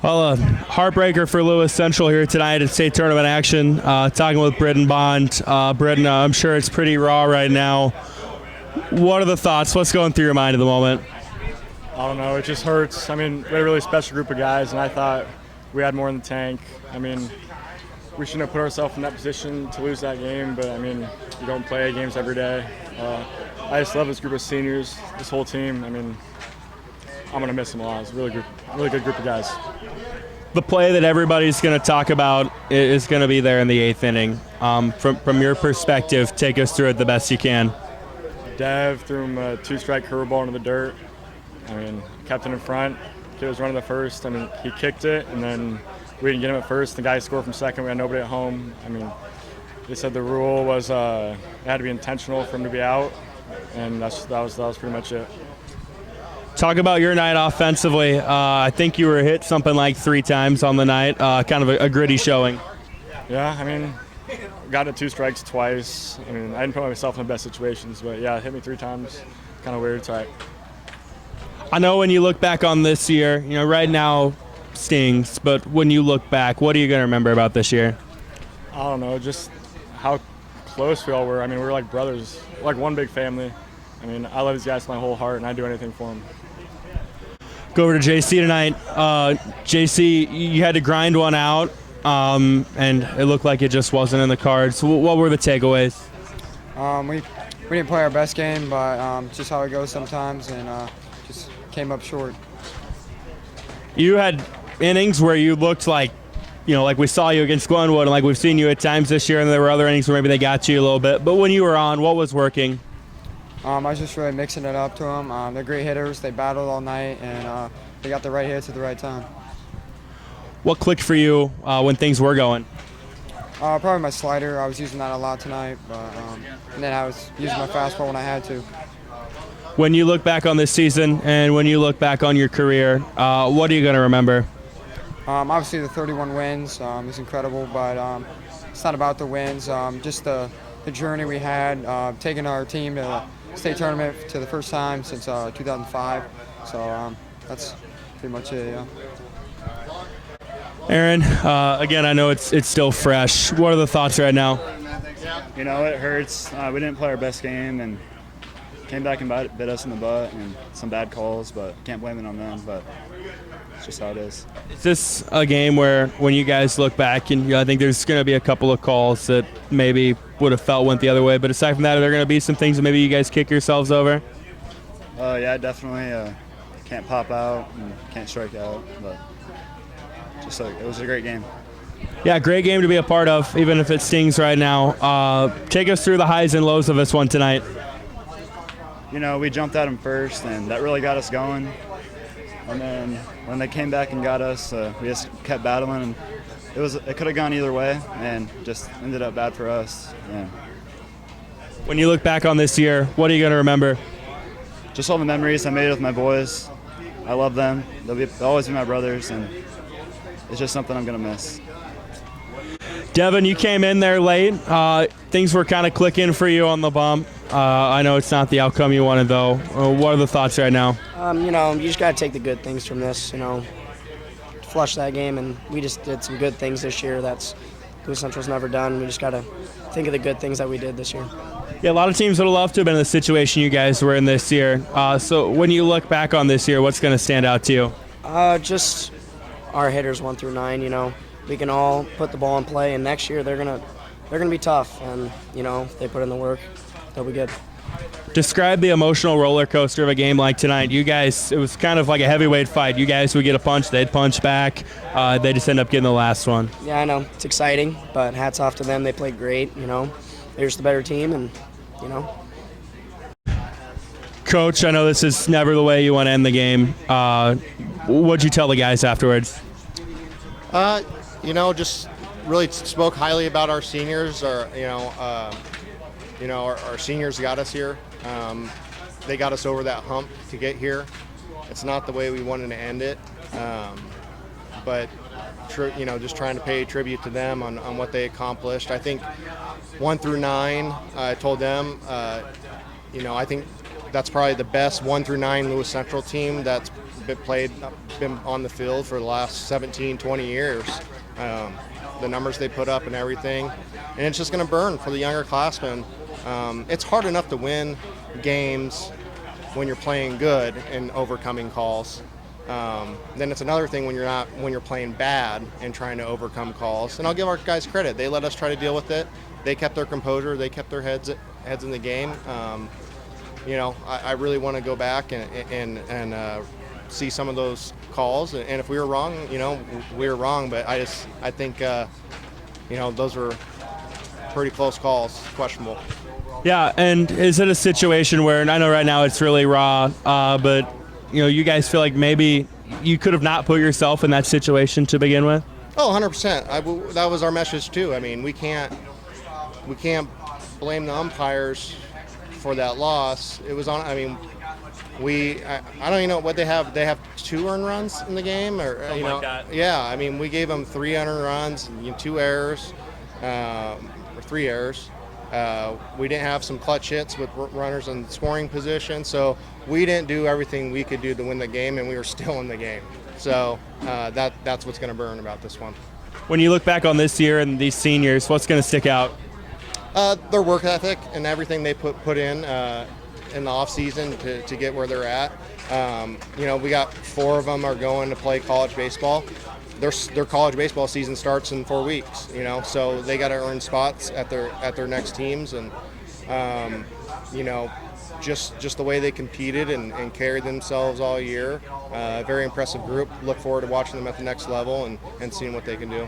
Well, a heartbreaker for Lewis Central here tonight at state tournament action. Talking with Britton Bond. Britton, I'm sure it's pretty raw right now. What are the thoughts? What's going through your mind at the moment? I don't know. It just hurts. I mean, we had a really special group of guys, and I thought we had more in the tank. I mean, we shouldn't have put ourselves in that position to lose that game, but, I mean, you don't play games every day. I just love this group of seniors, this whole team. I mean, I'm going to miss them a lot. It's a really good group of guys. The play that everybody's going to talk about is going to be there in the 8th inning. From your perspective, take us through it the best you can. Dev threw him a 2-strike curveball into the dirt. I mean, kept it in front. Kid was running the first. I mean, he kicked it, and then we didn't get him at first. The guy scored from second. We had nobody at home. I mean, they said the rule was it had to be intentional for him to be out, and that was pretty much it. Talk about your night offensively. I think you were hit something like 3 times on the night. Kind of a gritty showing. Yeah, I mean, got it 2 strikes twice. I mean, I didn't put myself in the best situations, but yeah, it hit me 3 times. Kind of weird. I know when you look back on this year, right now stings, but when you look back, what are you going to remember about this year? I don't know, just how close we all were. I mean, we were like brothers, like one big family. I mean, I love these guys with my whole heart, and I'd do anything for them. Go over to JC tonight. JC, you had to grind one out, and it looked like it just wasn't in the cards. What were the takeaways? We didn't play our best game, but just how it goes sometimes, and just came up short. You had innings where you looked like, like we saw you against Glenwood, and like we've seen you at times this year, and there were other innings where maybe they got you a little bit. But when you were on, what was working? I was just really mixing it up to them. They're great hitters. They battled all night, and they got the right hits at the right time. What clicked for you when things were going? Probably my slider. I was using that a lot tonight, but and then I was using my fastball when I had to. When you look back on this season and when you look back on your career, what are you going to remember? Obviously, the 31 wins is incredible, but it's not about the wins. Just the journey we had, taking our team to the state tournament to the first time since 2005. So that's pretty much it. Yeah. Aaron, again, I know it's still fresh. What are the thoughts right now? It hurts. We didn't play our best game and came back and bit us in the butt and some bad calls, but can't blame it on them. But it's just how it is. Is this a game where when you guys look back, and I think there's going to be a couple of calls that maybe would have felt went the other way, but aside from that, are there going to be some things that maybe you guys kick yourselves over? Yeah, definitely. Can't pop out and can't strike out, but it was a great game. Yeah, great game to be a part of, even if it stings right now. Take us through the highs and lows of this one tonight. We jumped at them first, and that really got us going. And then when they came back and got us, we just kept battling, and it could have gone either way, and just ended up bad for us. Yeah. When you look back on this year, what are you going to remember? Just all the memories I made with my boys. I love them. They'll always be my brothers, and it's just something I'm going to miss. Devin, you came in there late. Things were kind of clicking for you on the bump. I know it's not the outcome you wanted, though. What are the thoughts right now? You just got to take the good things from this, flush that game, and we just did some good things this year that's Lewis Central's never done. We just got to think of the good things that we did this year. Yeah, a lot of teams would have loved to have been in the situation you guys were in this year. So when you look back on this year, what's going to stand out to you? Just our hitters 1 through 9, we can all put the ball in play, and next year they're gonna be tough, and if they put in the work, they'll be good. Describe the emotional roller coaster of a game like tonight. You guys, it was kind of like a heavyweight fight. You guys would get a punch, they'd punch back. They just end up getting the last one. Yeah, I know. It's exciting, but hats off to them. They played great, They're just the better team, and, Coach, I know this is never the way you want to end the game. What'd you tell the guys afterwards? Just really spoke highly about our seniors. Our seniors got us here. They got us over that hump to get here. It's not the way we wanted to end it, but just trying to pay tribute to them on what they accomplished. I think 1 through 9, I told them, I think that's probably the best 1 through 9 Lewis Central team that's been on the field for the last 17, 20 years. The numbers they put up and everything, and it's just going to burn for the younger classmen. It's hard enough to win games when you're playing good and overcoming calls. Then it's another thing when you're playing bad and trying to overcome calls. And I'll give our guys credit; they let us try to deal with it. They kept their composure. They kept their heads in the game. I really want to go back and see some of those calls. And if we were wrong, we were wrong. But I think those were pretty close calls, questionable. Yeah, and is it a situation where, and I know right now it's really raw, but you guys feel like maybe you could have not put yourself in that situation to begin with? Oh, 100%. That was our message too. I mean, we can't blame the umpires for that loss. It was on. I mean, I don't even know what they have. They have 2 earned runs in the game, or Something like that. Yeah, I mean, we gave them 3 unearned runs, 2 errors, or 3 errors. We didn't have some clutch hits with runners in scoring position, so we didn't do everything we could do to win the game, and we were still in the game. So that's what's going to burn about this one. When you look back on this year and these seniors, what's going to stick out? Their work ethic and everything they put in the off season to get where they're at. We got 4 of them are going to play college baseball. Their college baseball season starts in 4 weeks. So they got to earn spots at their next teams, and just the way they competed and carried themselves all year. Very impressive group. Look forward to watching them at the next level and seeing what they can do.